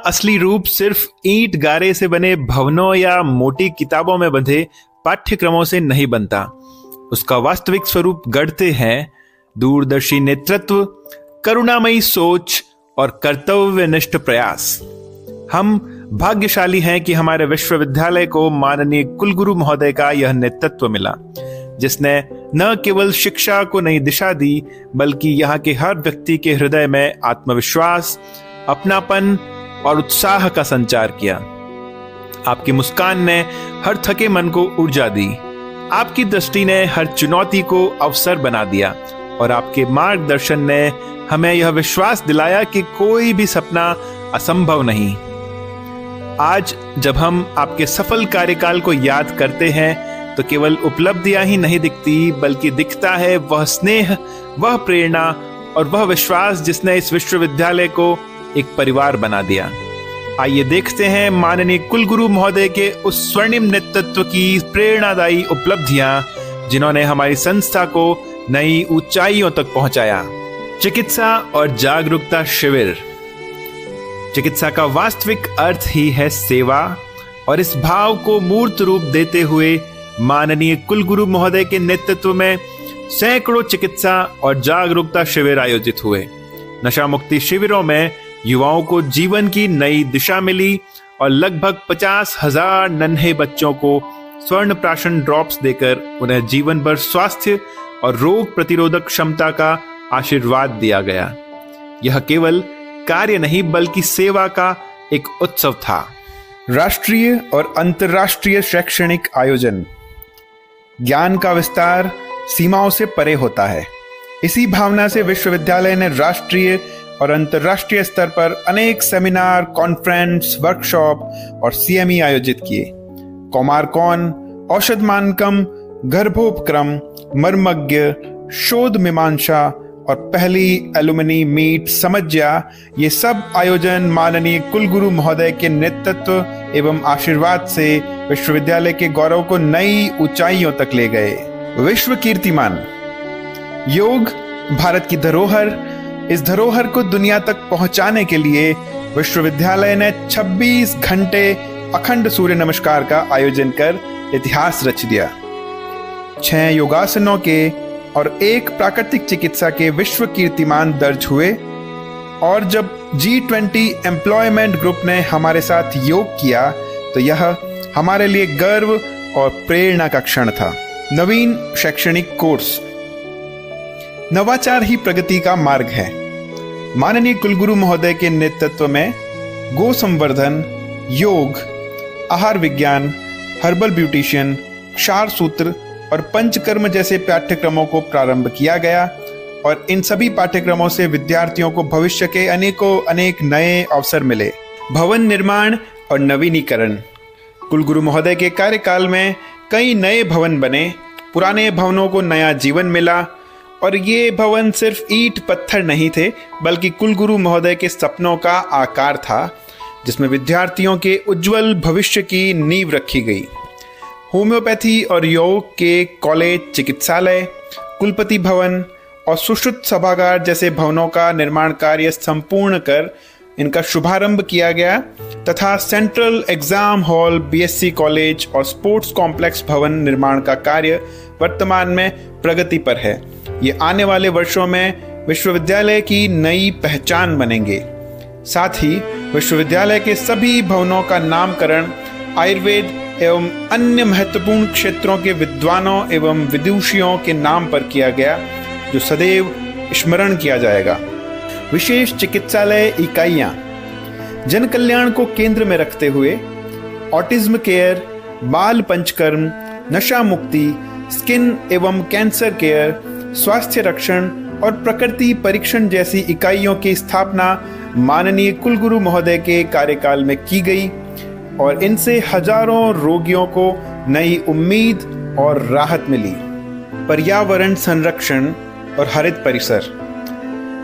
असली रूप सिर्फ ईंट गारे से बने भवनों या मोटी किताबों में बंधे पाठ्यक्रमों से नहीं बनता। उसका वास्तविक स्वरूप गढ़ते हैं दूरदर्शी नेतृत्व, करुणामयी सोच और कर्तव्यनिष्ठ प्रयास। हम भाग्यशाली हैं कि हमारे विश्वविद्यालय को माननीय कुलगुरु महोदय का यह नेतृत्व मिला, जिसने न केवल शिक्षा को नई दिशा दी, बल्कि यहाँ के हर व्यक्ति के हृदय में आत्मविश्वास, अपनापन और उत्साह का संचार किया। आपकी मुस्कान ने हर थके मन को ऊर्जा दी, आपकी दृष्टि ने हर चुनौती को अवसर बना दिया और आपके मार्गदर्शन ने हमें यह विश्वास दिलाया कि कोई भी सपना असंभव नहीं। आज जब हम आपके सफल कार्यकाल को याद करते हैं तो केवल उपलब्धियां ही नहीं दिखती, बल्कि दिखता है वह स्नेह, वह प्रेरणा और वह विश्वास जिसने इस विश्वविद्यालय को एक परिवार बना दिया। आइए देखते हैं माननीय कुलगुरु महोदय के उस स्वर्णिम नेतृत्व की प्रेरणादायी उपलब्धियां, जिन्होंने हमारी संस्था को नई ऊंचाइयों तक पहुंचाया। चिकित्सा और जागरूकता शिविर। चिकित्सा का वास्तविक अर्थ ही है सेवा, और इस भाव को मूर्त रूप देते हुए माननीय कुलगुरु महोदय के नेतृत्व में सैकड़ों चिकित्सा और जागरूकता शिविर आयोजित हुए। नशा मुक्ति शिविरों में युवाओं को जीवन की नई दिशा मिली और लगभग 50,000 नन्हे बच्चों को स्वर्ण प्राशन ड्रॉप्स देकर उन्हें जीवन भर स्वास्थ्य और रोग प्रतिरोधक क्षमता का आशीर्वाद दिया गया। यह केवल कार्य नहीं, बल्कि सेवा का एक उत्सव था। राष्ट्रीय और अंतर्राष्ट्रीय शैक्षणिक आयोजन। ज्ञान का विस्तार सीमाओं से परे होता है। इसी भावना से विश्वविद्यालय ने राष्ट्रीय और अंतर्राष्ट्रीय स्तर पर अनेक सेमिनार, कॉन्फ्रेंस, वर्कशॉप और सीएमई आयोजित किए। कौमारकौन, औषध मानकम, गर्भोपक्रम, मर्मज्ञ, शोध मीमांसा और पहली एलुमनी मीट समज्ञा, ये सब आयोजन माननीय कुलगुरु महोदय के नेतृत्व एवं आशीर्वाद से विश्वविद्यालय के गौरव को नई ऊंचाइयों तक ले गए। विश्व कीर्तिमान। योग भारत की धरोहर। इस धरोहर को दुनिया तक पहुंचाने के लिए विश्वविद्यालय ने 26 घंटे अखंड सूर्य नमस्कार का आयोजन कर इतिहास रच दिया। 6 योगासनों के और 1 प्राकृतिक चिकित्सा के विश्व कीर्तिमान दर्ज हुए। और जब G20 एम्प्लॉयमेंट ग्रुप ने हमारे साथ योग किया तो यह हमारे लिए गर्व और प्रेरणा का क्षण था। नवीन शैक्षणिक कोर्स। नवाचार ही प्रगति का मार्ग है। माननीय कुलगुरु महोदय के नेतृत्व में गो संवर्धन, योग, आहार विज्ञान, हर्बल ब्यूटिशियन, क्षार सूत्र और पंचकर्म जैसे पाठ्यक्रमों को प्रारंभ किया गया और इन सभी पाठ्यक्रमों से विद्यार्थियों को भविष्य के अनेक नए अवसर मिले। भवन निर्माण और नवीनीकरण। कुलगुरु महोदय के कार्यकाल में कई नए भवन बने, पुराने भवनों को नया जीवन मिला और ये भवन सिर्फ ईंट पत्थर नहीं थे, बल्कि कुलगुरु महोदय के सपनों का आकार था, जिसमें विद्यार्थियों के उज्जवल भविष्य की नींव रखी गई। होम्योपैथी और योग के कॉलेज, चिकित्सालय, कुलपति भवन और सुश्रुत सभागार जैसे भवनों का निर्माण कार्य संपूर्ण कर इनका शुभारंभ किया गया तथा central exam hall, BSc college और स्पोर्ट्स कॉम्प्लेक्स भवन निर्माण का कार्य वर्तमान में प्रगति पर है। ये आने वाले वर्षों में विश्वविद्यालय की नई पहचान बनेंगे। साथ ही विश्वविद्यालय के सभी भवनों का नामकरण आयुर्वेद एवं अन्य महत्वपूर्ण क्षेत्रों के विद्वानों एवं विदुषियों के नाम पर किया गया, जो सदैव स्मरण किया जाएगा। विशेष चिकित्सालय इकाइयां। जन कल्याण को केंद्र में रखते हुए ऑटिज्म केयर, बाल पंचकर्म, नशा मुक्ति, स्किन एवं कैंसर केयर, स्वास्थ्य रक्षण और प्रकृति परीक्षण जैसी इकाइयों की स्थापना माननीय कुलगुरु महोदय के कार्यकाल में की गई और इनसे हजारों रोगियों को नई उम्मीद और राहत मिली। पर्यावरण संरक्षण और हरित परिसर।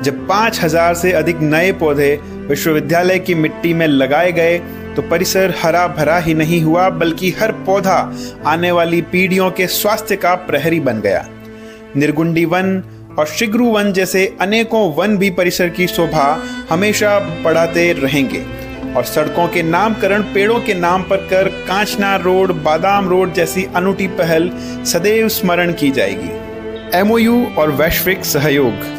जब 5,000 से अधिक नए पौधे विश्वविद्यालय की मिट्टी में लगाए गए तो परिसर हरा भरा ही नहीं हुआ, बल्कि हर पौधा आने वाली पीढ़ियों के स्वास्थ्य का प्रहरी बन गया। निर्गुंडी वन और शिग्रू वन जैसे अनेकों वन भी परिसर की शोभा हमेशा बढ़ाते रहेंगे। और सड़कों के नामकरण पेड़ों के नाम पर कर कांचना रोड, बादाम रोड जैसी अनूठी पहल सदैव स्मरण की जाएगी। एमओयू और वैश्विक सहयोग।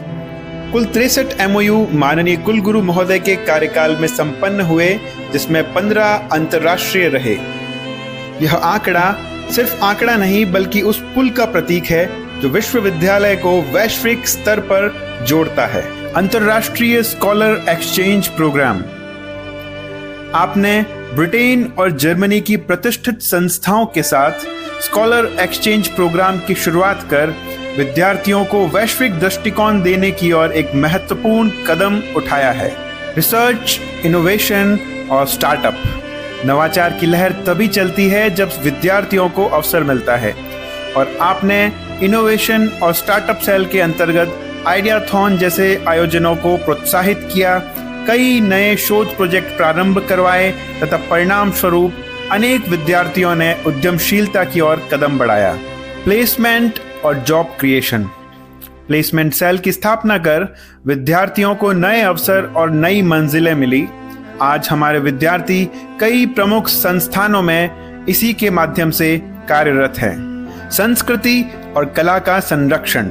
कुल 63 एमओयू माननीय कुलगुरु महोदय के कार्यकाल में संपन्न हुए, जिसमें 15 अंतर्राष्ट्रीय रहे। यह आंकड़ा सिर्फ आंकड़ा नहीं बल्कि उस पुल का प्रतीक है जो विश्वविद्यालय को वैश्विक स्तर पर जोड़ता है। अंतर्राष्ट्रीय स्कॉलर एक्सचेंज प्रोग्राम। आपने ब्रिटेन और जर्मनी की प्रतिष्ठित संस्थाओं के साथ स्कॉलर एक्सचेंज प्रोग्राम की शुरुआत कर विद्यार्थियों को वैश्विक दृष्टिकोण देने की ओर एक महत्वपूर्ण कदम उठाया है। रिसर्च, इनोवेशन और स्टार्टअप। नवाचार की लहर तभी चलती है जब विद्यार्थियों को अवसर मिलता है, और आपने इनोवेशन और स्टार्टअप सेल के अंतर्गत आइडियाथॉन जैसे आयोजनों को प्रोत्साहित किया, कई नए शोध प्रोजेक्ट प्रारंभ करवाए तथा परिणाम स्वरूप अनेक विद्यार्थियों ने उद्यमशीलता की ओर कदम बढ़ाया। प्लेसमेंट और जॉब क्रिएशन। प्लेसमेंट सेल की स्थापना कर विद्यार्थियों को नए अवसर और नई मंजिलें मिली। आज हमारे विद्यार्थी कई प्रमुख संस्थानों में इसी के माध्यम से कार्यरत हैं। संस्कृति और कला का संरक्षण।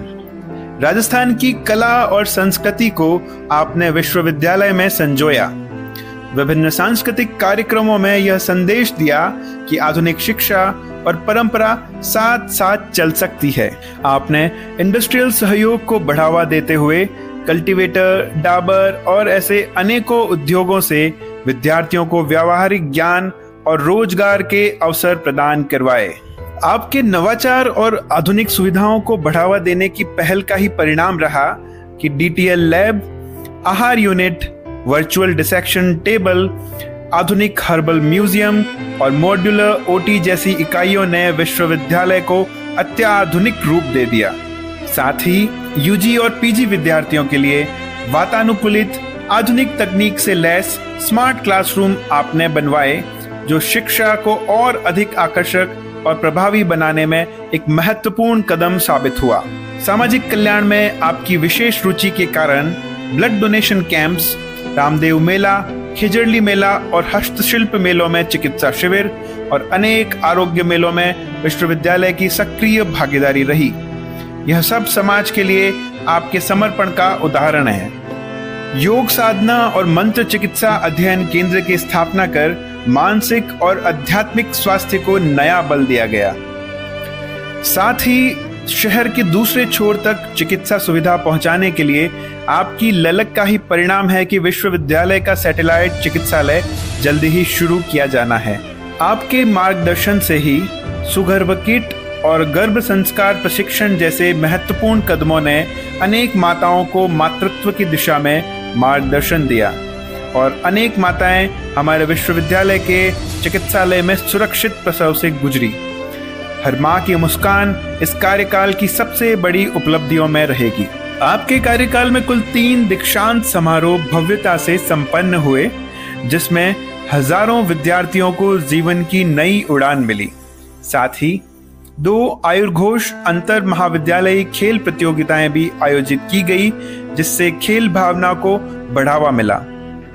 राजस्थान की कला और संस्कृति को आपने विश्वविद्यालय में संजोया। विभिन्न सांस्कृतिक कार्यक्रमों में यह संदेश दिया कि आधुनिक शिक्षा और परंपरा साथ साथ चल सकती है। आपने इंडस्ट्रियल सहयोग को बढ़ावा देते हुए कल्टीवेटर, डाबर और ऐसे अनेकों उद्योगों से विद्यार्थियों को व्यावहारिक ज्ञान और रोजगार के अवसर प्रदान करवाए। आपके नवाचार और आधुनिक सुविधाओं को बढ़ावा देने की पहल का ही परिणाम रहा कि डीटीएल लैब, आहार यूनिट, वर्चुअल डिसेक्शन टेबल, आधुनिक हर्बल म्यूजियम और मॉड्यूलर ओटी जैसी इकाइयों ने विश्वविद्यालय को अत्याधुनिक रूप दे दिया। साथ ही यूजी और पीजी विद्यार्थियों के लिए वातानुकूलित आधुनिक तकनीक से लैस स्मार्ट क्लासरूम आपने बनवाए, जो शिक्षा को और अधिक आकर्षक और प्रभावी बनाने में एक महत्वपूर्ण कदम साबित हुआ। सामाजिक कल्याण में आपकी विशेष रुचि के कारण ब्लड डोनेशन कैंप्स, रामदेव मेला, खिजड़ली मेला और हस्तशिल्प मेलों में चिकित्सा शिविर और अनेक आरोग्य मेलों में विश्वविद्यालय की सक्रिय भागीदारी रही। यह सब समाज के लिए आपके समर्पण का उदाहरण है। योग साधना और मंत्र चिकित्सा अध्ययन केंद्र की स्थापना कर मानसिक और आध्यात्मिक स्वास्थ्य को नया बल दिया गया। साथ ही शहर के दूसरे छोर तक चिकित्सा सुविधा पहुंचाने के लिए आपकी ललक का ही परिणाम है कि विश्वविद्यालय का सैटेलाइट चिकित्सालय जल्दी ही शुरू किया जाना है। आपके मार्गदर्शन से ही सुगर्भ किट और गर्भ संस्कार प्रशिक्षण जैसे महत्वपूर्ण कदमों ने अनेक माताओं को मातृत्व की दिशा में मार्गदर्शन दिया, और अनेक माताएं हमारे विश्वविद्यालय के चिकित्सालय में सुरक्षित प्रसव से गुजरी। हर माँ की मुस्कान इस कार्यकाल की सबसे बड़ी उपलब्धियों में रहेगी। आपके कार्यकाल में कुल 3 दीक्षांत समारोह भव्यता से संपन्न हुए, जिसमें हजारों विद्यार्थियों को जीवन की नई उड़ान मिली। साथ ही 2 आयुर्घोष अंतर महाविद्यालयी खेल प्रतियोगिताएं भी आयोजित की गई, जिससे खेल भावना को बढ़ावा मिला।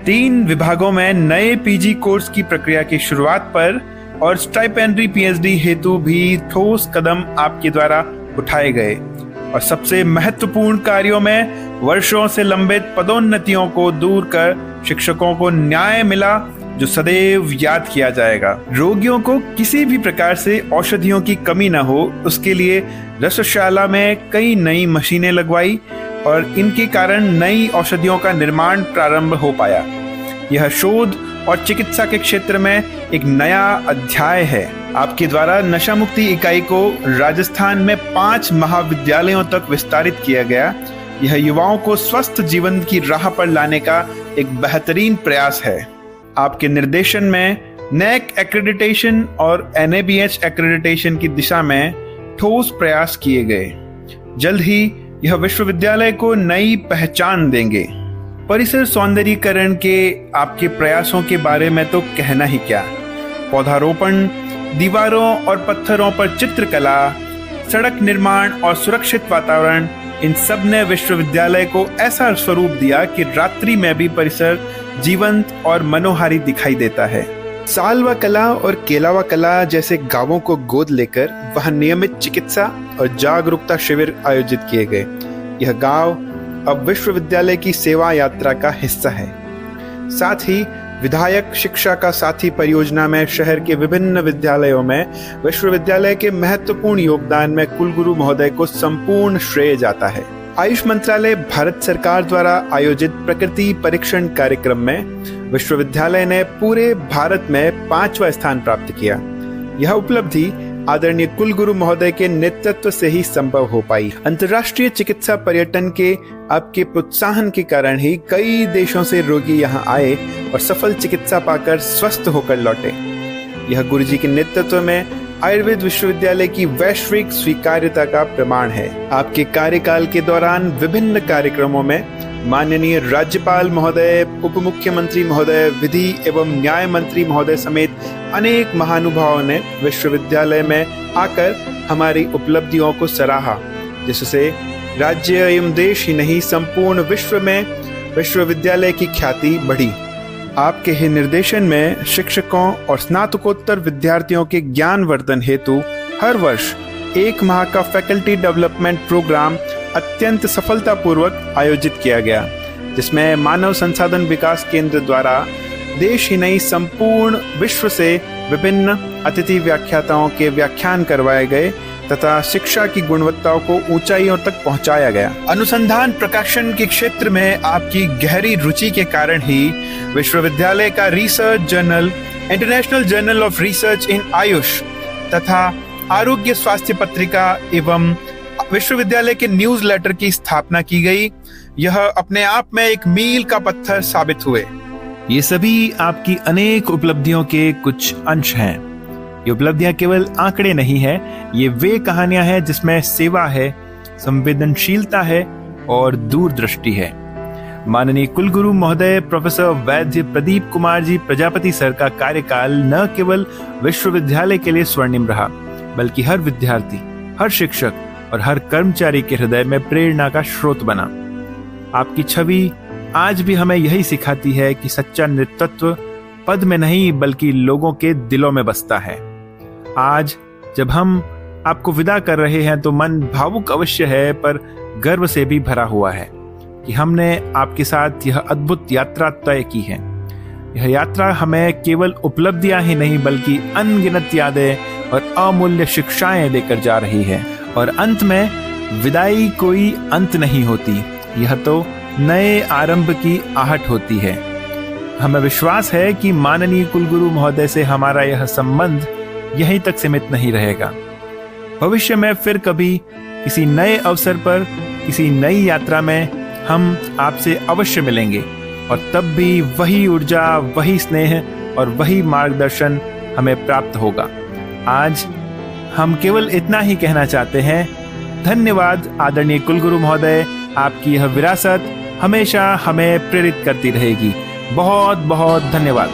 3 विभागों में नए पीजी कोर्स की प्रक्रिया की शुरुआत पर और स्टाइपेंडरी पीएचडी हेतु भी ठोस कदम आपके द्वारा उठाए गए, और सबसे महत्वपूर्ण कार्यों में वर्षों से लंबित पदोन्नतियों को दूर कर शिक्षकों को न्याय मिला, जो सदैव याद किया जाएगा। रोगियों को किसी भी प्रकार से औषधियों की कमी न हो, उसके लिए रसशाला में कई नई मशीनें लगवाई और इनके कारण नई औषधियों का निर्माण प्रारंभ हो पाया। यह शोध और चिकित्सा के क्षेत्र में एक नया अध्याय है। आपके द्वारा नशा मुक्ति इकाई को राजस्थान में 5 महाविद्यालयों तक विस्तारित किया गया। यह युवाओं को स्वस्थ जीवन की राह पर लाने का एक बेहतरीन प्रयास है। आपके निर्देशन में नैक एक्रेडिटेशन और NABH एक्रेडिटेशन की दिशा में ठोस प्रयास किए गए। जल्द ही यह विश्वविद्यालय को नई पहचान देंगे। परिसर सौंदर्यीकरण के आपके प्रयासों के बारे में तो कहना ही क्या। पौधारोपण, दीवारों और पत्थरों पर चित्रकला, सड़क निर्माण और सुरक्षित वातावरण, इन सब ने विश्वविद्यालय को ऐसा स्वरूप दिया कि रात्रि में भी परिसर जीवंत और मनोहारी दिखाई देता है। सालवा कला और केलावा कला जैसे गांवों को गोद लेकर वहां नियमित चिकित्सा और जागरूकता शिविर आयोजित किए गए। यह गांव अब विश्वविद्यालय की सेवा यात्रा का हिस्सा है। साथ ही विधायक शिक्षा का साथी परियोजना में शहर के विभिन्न विद्यालयों में विश्वविद्यालय के महत्वपूर्ण योगदान में कुलगुरु महोदय को संपूर्ण श्रेय जाता है। आयुष मंत्रालय भारत सरकार द्वारा आयोजित प्रकृति परीक्षण कार्यक्रम में विश्वविद्यालय ने पूरे भारत में 5वां स्थान प्राप्त किया। यह उपलब्धि आदरणीय कुलगुरु महोदय के नेतृत्व से ही संभव हो पाई। अंतर्राष्ट्रीय चिकित्सा पर्यटन के आपके प्रोत्साहन के कारण ही कई देशों से रोगी यहाँ आए और सफल चिकित्सा पाकर स्वस्थ होकर लौटे। यह गुरुजी के नेतृत्व में आयुर्वेद विश्वविद्यालय की वैश्विक स्वीकार्यता का प्रमाण है। आपके कार्यकाल के दौरान विभिन्न कार्यक्रमों में माननीय राज्यपाल महोदय, उप मुख्यमंत्री महोदय, विधि एवं न्याय मंत्री महोदय समेत अनेक महानुभावों ने विश्वविद्यालय में आकर हमारी उपलब्धियों को सराहा, जिससे राज्य एवं देश ही नहीं संपूर्ण विश्व में विश्वविद्यालय की ख्याति बढ़ी। आपके ही निर्देशन में शिक्षकों और स्नातकोत्तर विद्यार्थियों के ज्ञान वर्धन हेतु हर वर्ष 1 माह का फैकल्टी डेवलपमेंट प्रोग्राम अत्यंत सफलतापूर्वक आयोजित किया गया, जिसमें मानव संसाधन विकास केंद्र द्वारा देश ही नहीं संपूर्ण विश्व से विभिन्न अतिथि व्याख्याताओं के व्याख्यान करवाए गए तथा शिक्षा की गुणवत्ताओं को ऊंचाइयों तक पहुंचाया गया। अनुसंधान प्रकाशन के क्षेत्र में आपकी गहरी रुचि के कारण ही विश्वविद्यालय का research journal, international journal of research इन आयुष तथा आरोग्य स्वास्थ्य पत्रिका एवं विश्वविद्यालय के न्यूज़लेटर की स्थापना की गई। यह अपने आप में एक मील का पत्थर साबित हुए। ये सभी आपकी अनेक उपलब्धियों के कुछ अंश हैं। ये उपलब्धियां केवल आंकड़े नहीं है, ये वे कहानियां हैं जिसमें सेवा है, संवेदनशीलता है और दूरदृष्टि है। माननीय कुलगुरु महोदय प्रोफेसर वैद्य प्रदीप कुमार जी प्रजापति सर का कार्यकाल न केवल विश्वविद्यालय के लिए स्वर्णिम रहा, बल्कि हर विद्यार्थी, हर शिक्षक और हर कर्मचारी के हृदय में प्रेरणा का स्रोत बना। आपकी छवि आज भी हमें यही सिखाती है कि सच्चा नेतृत्व पद में नहीं बल्कि लोगों के दिलों में बसता है। आज जब हम आपको विदा कर रहे हैं तो मन भावुक अवश्य है, पर गर्व से भी भरा हुआ है कि हमने आपके साथ यह अद्भुत यात्रा तय की है। यह यात्रा हमें केवल उपलब्धियां ही नहीं बल्कि अनगिनत यादें और अमूल्य शिक्षाएं देकर जा रही है। और अंत में विदाई कोई अंत नहीं होती, यह तो नए आरंभ की आहट होती है। हमें विश्वास है कि माननीय कुलगुरु महोदय से हमारा यह संबंध यहीं तक सीमित नहीं रहेगा। भविष्य में फिर कभी किसी नए अवसर पर, किसी नई यात्रा में हम आपसे अवश्य मिलेंगे और तब भी वही ऊर्जा, वही स्नेह और वही मार्गदर्शन हमें प्राप्त होगा। आज हम केवल इतना ही कहना चाहते हैं, धन्यवाद आदरणीय कुलगुरु महोदय, आपकी यह विरासत हमेशा हमें प्रेरित करती रहेगी। बहुत बहुत धन्यवाद।